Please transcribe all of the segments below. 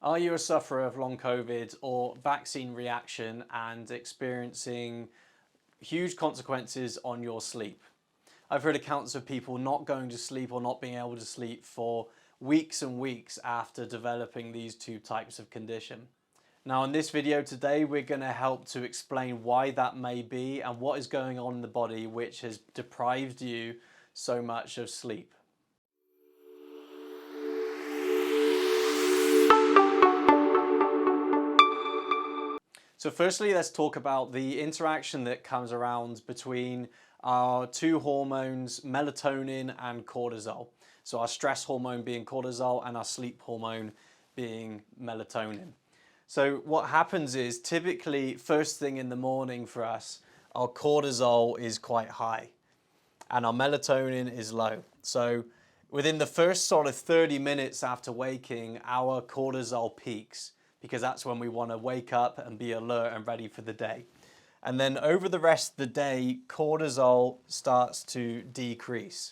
Are you a sufferer of long COVID or vaccine reaction and experiencing huge consequences on your sleep? I've heard accounts of people not going to sleep or not being able to sleep for weeks and weeks after developing these two types of condition. Now in this video today, we're going to help to explain why that may be and what is going on in the body which has deprived you so much of sleep. So firstly, let's talk about the interaction that comes around between our two hormones, melatonin and cortisol. So our stress hormone being cortisol and our sleep hormone being melatonin. So what happens is typically first thing in the morning for us, our cortisol is quite high and our melatonin is low. So within the first sort of 30 minutes after waking, our cortisol peaks, because that's when we want to wake up and be alert and ready for the day. And then over the rest of the day, cortisol starts to decrease,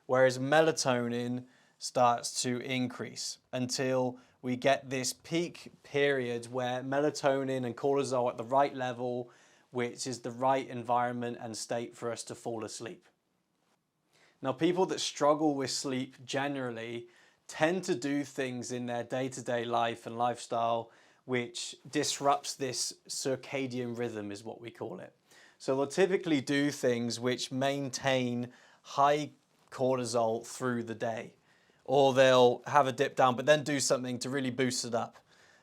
whereas melatonin starts to increase until we get this peak period where melatonin and cortisol are at the right level, which is the right environment and state for us to fall asleep. Now, people that struggle with sleep generally tend to do things in their day-to-day life and lifestyle which disrupts this circadian rhythm, is what we call it. So they'll typically do things which maintain high cortisol through the day, or they'll have a dip down but then do something to really boost it up,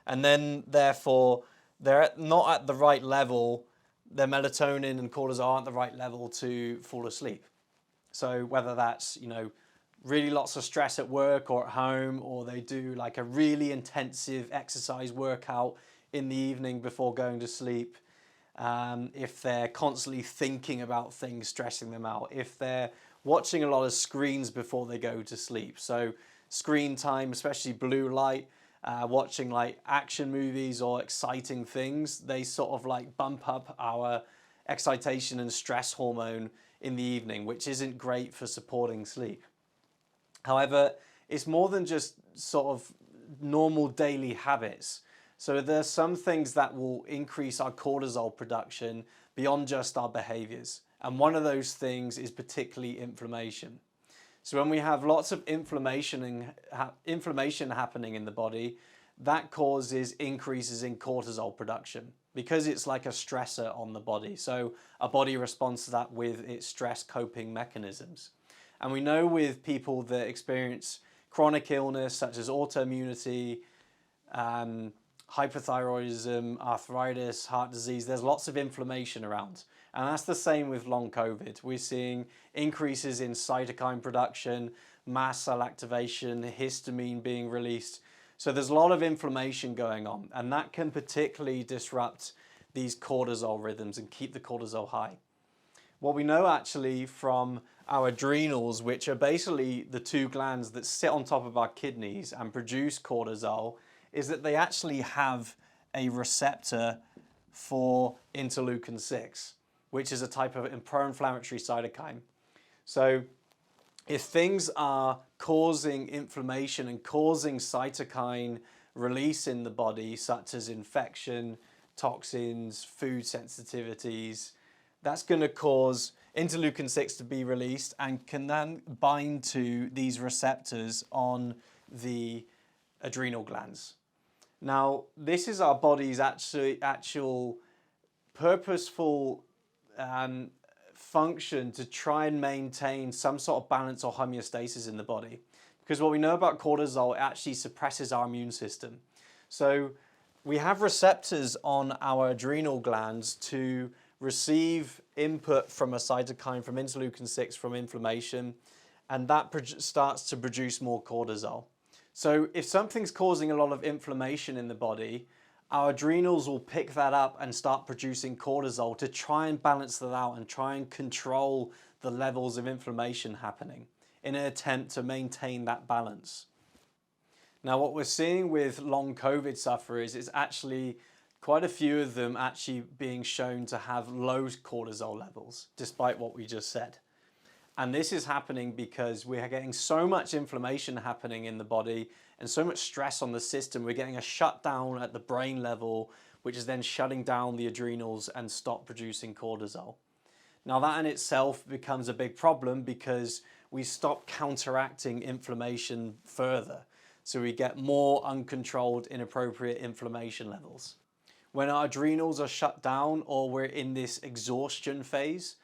and then therefore they're not at the right level, their melatonin and cortisol aren't the right level to fall asleep. So whether that's, really lots of stress at work or at home, or they do like a really intensive exercise workout in the evening before going to sleep, if they're constantly thinking about things stressing them out, if they're watching a lot of screens before they go to sleep, so screen time, especially blue light, watching like action movies or exciting things, they sort of like bump up our excitation and stress hormone in the evening, which isn't great for supporting sleep. However, it's more than just sort of normal daily habits. So there's some things that will increase our cortisol production beyond just our behaviors. And one of those things is particularly inflammation. So when we have lots of inflammation happening in the body, that causes increases in cortisol production because it's like a stressor on the body. So our body responds to that with its stress coping mechanisms. And we know with people that experience chronic illness such as autoimmunity, hypothyroidism, arthritis, heart disease, there's lots of inflammation around. And that's the same with long COVID. We're seeing increases in cytokine production, mast cell activation, histamine being released. So there's a lot of inflammation going on, and that can particularly disrupt these cortisol rhythms and keep the cortisol high. What we know actually from our adrenals, which are basically the two glands that sit on top of our kidneys and produce cortisol, is that they actually have a receptor for interleukin 6, which is a type of pro-inflammatory cytokine. So if things are causing inflammation and causing cytokine release in the body, such as infection, toxins, food sensitivities, that's going to cause interleukin 6 to be released and can then bind to these receptors on the adrenal glands. Now, this is our body's actual purposeful function to try and maintain some sort of balance or homeostasis in the body. Because what we know about cortisol, it actually suppresses our immune system. So we have receptors on our adrenal glands to receive input from a cytokine, from interleukin 6, from inflammation, and that starts to produce more cortisol. So if something's causing a lot of inflammation in the body, our adrenals will pick that up and start producing cortisol to try and balance that out and try and control the levels of inflammation happening in an attempt to maintain that balance. Now, what we're seeing with long COVID sufferers is actually quite a few of them actually being shown to have low cortisol levels, despite what we just said. And this is happening because we are getting so much inflammation happening in the body, and so much stress on the system, we're getting a shutdown at the brain level, which is then shutting down the adrenals and stop producing cortisol. Now that in itself becomes a big problem because we stop counteracting inflammation further. So we get more uncontrolled, inappropriate inflammation levels. When our adrenals are shut down or we're in this exhaustion phase,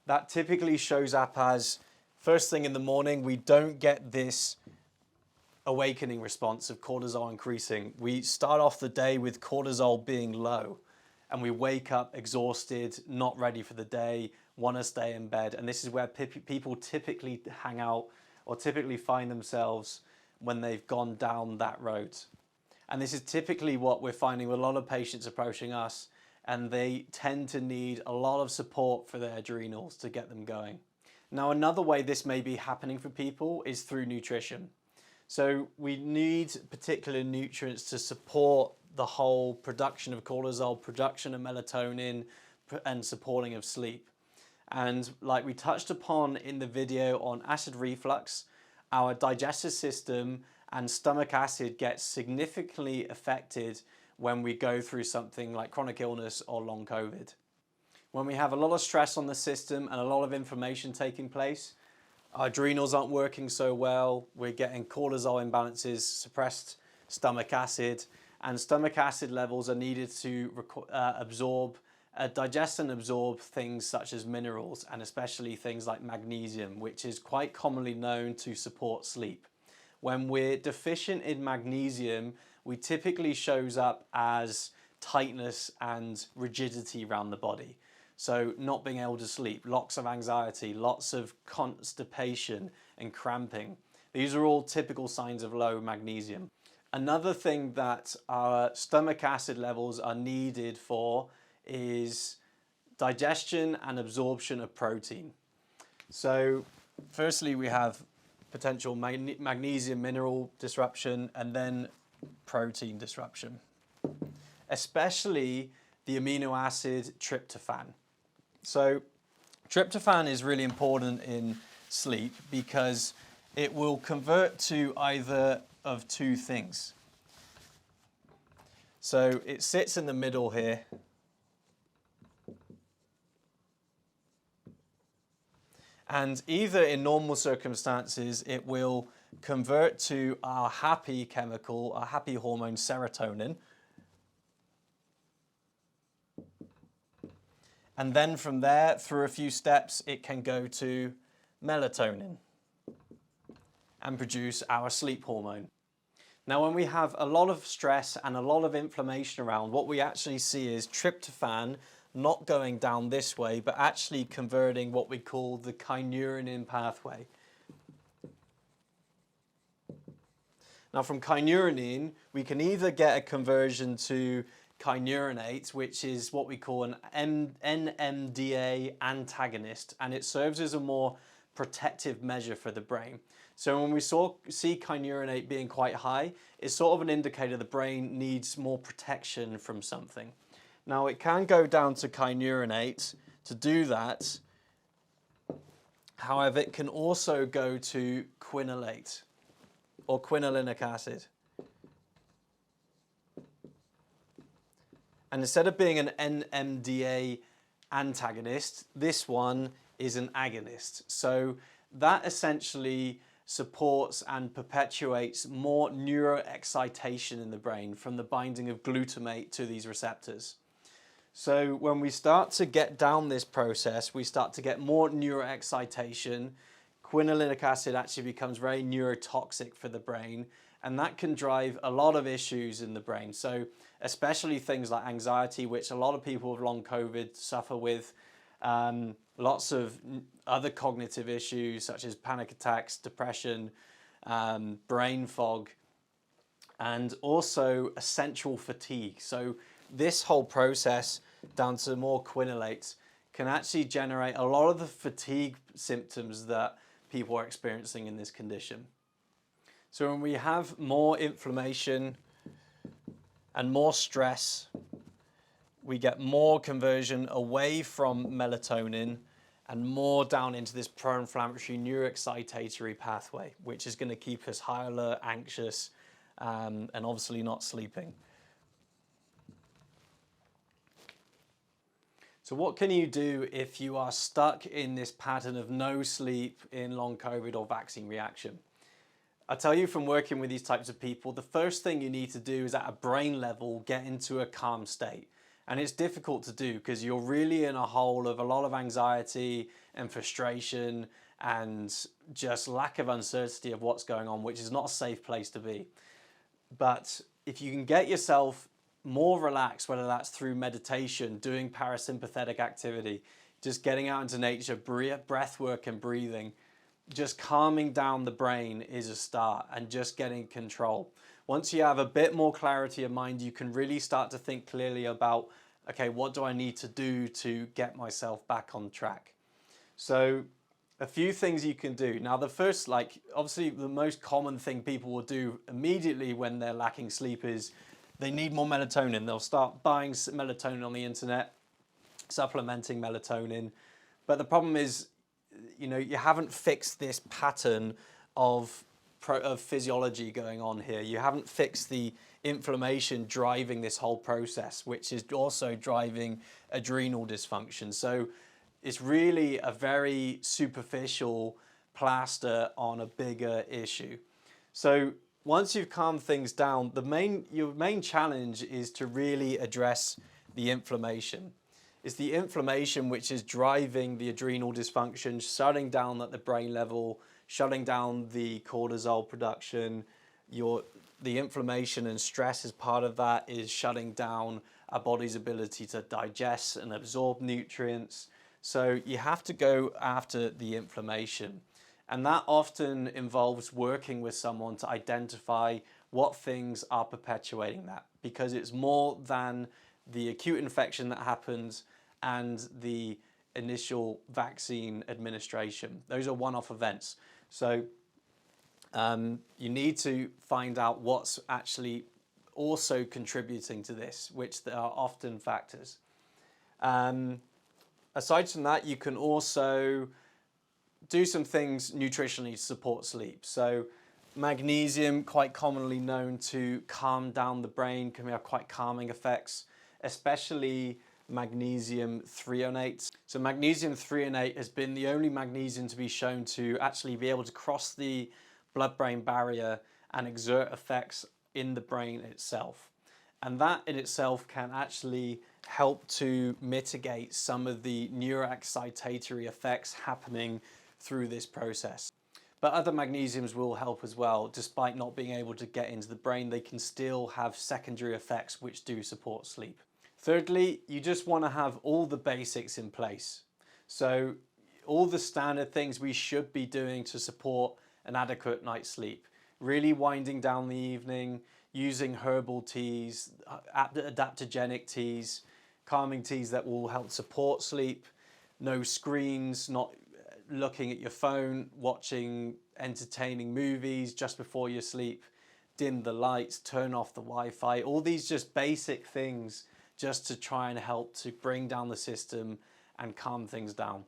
that typically shows up as first thing in the morning, we don't get this awakening response of cortisol increasing. We start off the day with cortisol being low and we wake up exhausted, not ready for the day, want to stay in bed. And this is where people typically hang out or typically find themselves when they've gone down that road. And this is typically what we're finding with a lot of patients approaching us, and they tend to need a lot of support for their adrenals to get them going. Now, another way this may be happening for people is through nutrition. So we need particular nutrients to support the whole production of cortisol, production of melatonin, and supporting of sleep. And like we touched upon in the video on acid reflux, our digestive system and stomach acid gets significantly affected when we go through something like chronic illness or long COVID. When we have a lot of stress on the system and a lot of inflammation taking place, our adrenals aren't working so well, we're getting cortisol imbalances, suppressed stomach acid, and stomach acid levels are needed to digest and absorb things such as minerals, and especially things like magnesium, which is quite commonly known to support sleep. When we're deficient in magnesium, we typically shows up as tightness and rigidity around the body. So not being able to sleep, lots of anxiety, lots of constipation and cramping. These are all typical signs of low magnesium. Another thing that our stomach acid levels are needed for is digestion and absorption of protein. So firstly, we have potential magnesium mineral disruption and then protein disruption, especially the amino acid tryptophan. So tryptophan is really important in sleep because it will convert to either of two things. So it sits in the middle here. And either in normal circumstances, it will convert to our happy chemical, our happy hormone, serotonin. And then from there, through a few steps, it can go to melatonin and produce our sleep hormone. Now, when we have a lot of stress and a lot of inflammation around, what we actually see is tryptophan not going down this way, but actually converting what we call the kynurenine pathway. Now from kynurenine, we can either get a conversion to kynurenate, which is what we call an NMDA antagonist, and it serves as a more protective measure for the brain. So when we see kynurenate being quite high, it's sort of an indicator the brain needs more protection from something. Now it can go down to kynurenate to do that. However, it can also go to quinolate or quinolinic acid. And instead of being an NMDA antagonist, this one is an agonist. So that essentially supports and perpetuates more neuroexcitation in the brain from the binding of glutamate to these receptors. So when we start to get down this process, we start to get more neuroexcitation. Quinolinic acid actually becomes very neurotoxic for the brain, and that can drive a lot of issues in the brain. So especially things like anxiety, which a lot of people with long COVID suffer with, lots of other cognitive issues such as panic attacks, depression, brain fog, and also essential fatigue. So this whole process down to more quinolates can actually generate a lot of the fatigue symptoms that people are experiencing in this condition. So when we have more inflammation and more stress, we get more conversion away from melatonin and more down into this pro-inflammatory neuroexcitatory pathway, which is going to keep us high alert, anxious, and obviously not sleeping. So what can you do if you are stuck in this pattern of no sleep in long COVID or vaccine reaction? I tell you from working with these types of people, the first thing you need to do is at a brain level, get into a calm state. And it's difficult to do because you're really in a hole of a lot of anxiety and frustration and just lack of uncertainty of what's going on, which is not a safe place to be. But if you can get yourself more relaxed, whether that's through meditation, doing parasympathetic activity, just getting out into nature, breath work and breathing, just calming down the brain is a start, and just getting control. Once you have a bit more clarity of mind, you can really start to think clearly about, okay, what do I need to do to get myself back on track? So a few things you can do. Now the first, obviously the most common thing people will do immediately when they're lacking sleep is they need more melatonin. They'll start buying melatonin on the internet, supplementing melatonin. But the problem is, you haven't fixed this pattern of physiology going on here. You haven't fixed the inflammation driving this whole process, which is also driving adrenal dysfunction. So it's really a very superficial plaster on a bigger issue. So once you've calmed things down, your main challenge is to really address the inflammation. It's the inflammation which is driving the adrenal dysfunction, shutting down at the brain level, shutting down the cortisol production. The inflammation and stress as part of that is shutting down our body's ability to digest and absorb nutrients. So you have to go after the inflammation. And that often involves working with someone to identify what things are perpetuating that, because it's more than the acute infection that happens and the initial vaccine administration. Those are one-off events. So you need to find out what's actually also contributing to this, which there are often factors. Aside from that, you can also do some things nutritionally to support sleep. So magnesium, quite commonly known to calm down the brain, can have quite calming effects, especially magnesium threonate. So magnesium threonate has been the only magnesium to be shown to actually be able to cross the blood-brain barrier and exert effects in the brain itself. And that in itself can actually help to mitigate some of the neuroexcitatory effects happening through this process. But other magnesiums will help as well. Despite not being able to get into the brain, they can still have secondary effects which do support sleep. Thirdly, you just want to have all the basics in place. So all the standard things we should be doing to support an adequate night's sleep. Really winding down the evening, using herbal teas, adaptogenic teas, calming teas that will help support sleep, no screens, not looking at your phone, watching entertaining movies just before you sleep, dim the lights, turn off the Wi-Fi, all these just basic things just to try and help to bring down the system and calm things down.